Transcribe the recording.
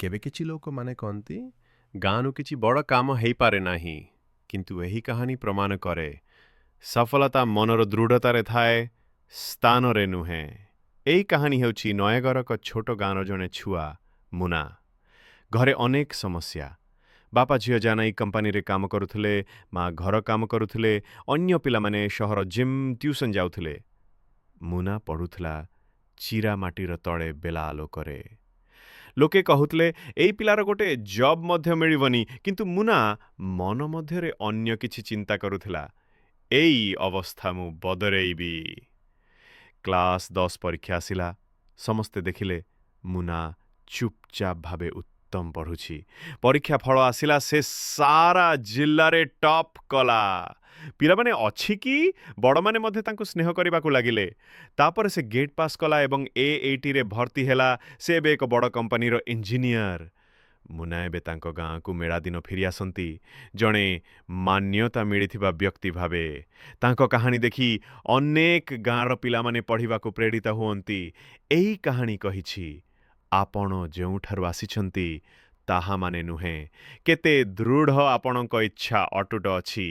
କେବେ କିଛି ଲୋକମାନେ କହନ୍ତି ଗାଁରୁ କିଛି ବଡ଼ କାମ ହେଇପାରେ ନାହିଁ, କିନ୍ତୁ ଏହି କାହାଣୀ ପ୍ରମାଣ କରେ ସଫଳତା ମନର ଦୃଢ଼ତାରେ ଥାଏ, ସ୍ଥାନରେ ନୁହେଁ। ଏହି କାହାଣୀ ହେଉଛି ନୟାଗଡ଼ର ଏକ ଛୋଟ ଗାଁର ଜଣେ ଛୁଆ ମୁନା। ଘରେ ଅନେକ ସମସ୍ୟା। ବାପା ଝିଅ ଜାନାଇ କମ୍ପାନୀରେ କାମ କରୁଥିଲେ, ମା ଘର କାମ କରୁଥିଲେ, ଅନ୍ୟ ପିଲାମାନେ ସହର ଜିମ୍ ଟ୍ୟୁସନ୍ ଯାଉଥିଲେ। ମୁନା ପଢ଼ୁଥିଲା ଚିରା ମାଟିର ତଳେ ବେଲା ଆଲୋକରେ। ଲୋକେ କହୁଥିଲେ ଏଇ ପିଲାର ଗୋଟେ ଜବ୍ ମଧ୍ୟ ମିଳିବନି, କିନ୍ତୁ ମୁନା ମନ ମଧ୍ୟରେ ଅନ୍ୟ କିଛି ଚିନ୍ତା କରୁଥିଲା। ଏଇ ଅବସ୍ଥା ମୁଁ ବଦଳେଇବି। କ୍ଲାସ୍ 10 ପରୀକ୍ଷା ଆସିଲା। ସମସ୍ତେ ଦେଖିଲେ ମୁନା ଚୁପଚାପ ଭାବେ ଉତ୍ତମ ପଢ଼ୁଛି। ପରୀକ୍ଷା ଫଳ ଆସିଲା, ସେ ସାରା ଜିଲ୍ଲାରେ ଟପ୍ କଲା। ପିଲାମାନେ ଅଛି କି ବଡ଼ମାନେ ମଧ୍ୟ ତାଙ୍କୁ ସ୍ନେହ କରିବାକୁ ଲାଗିଲେ। ତାପରେ ସେ ଗେଟ୍ ପାସ୍ କଲା ଏବଂ A80ରେ ଭର୍ତ୍ତି ହେଲା। ସେ ଏବେ ଏକ ବଡ଼ କମ୍ପାନୀର ଇଞ୍ଜିନିୟର। ମୁନା ଏବେ ତାଙ୍କ ଗାଁକୁ ମେଳାଦିନ ଫେରି ଆସନ୍ତି, ଜଣେ ମାନ୍ୟତା ମିଳିଥିବା ବ୍ୟକ୍ତି ଭାବେ। ତାଙ୍କ କାହାଣୀ ଦେଖି ଅନେକ ଗାଁର ପିଲାମାନେ ପଢ଼ିବାକୁ ପ୍ରେରିତ ହୁଅନ୍ତି। ଏହି କାହାଣୀ କହିଛି, ଆପଣ ଯେଉଁଠାରୁ ଆସିଛନ୍ତି ତାହା ମାନେ ନୁହେଁ, କେତେ ଦୃଢ଼ ଆପଣଙ୍କ ଇଚ୍ଛା ଅଟୁଟ ଅଛି।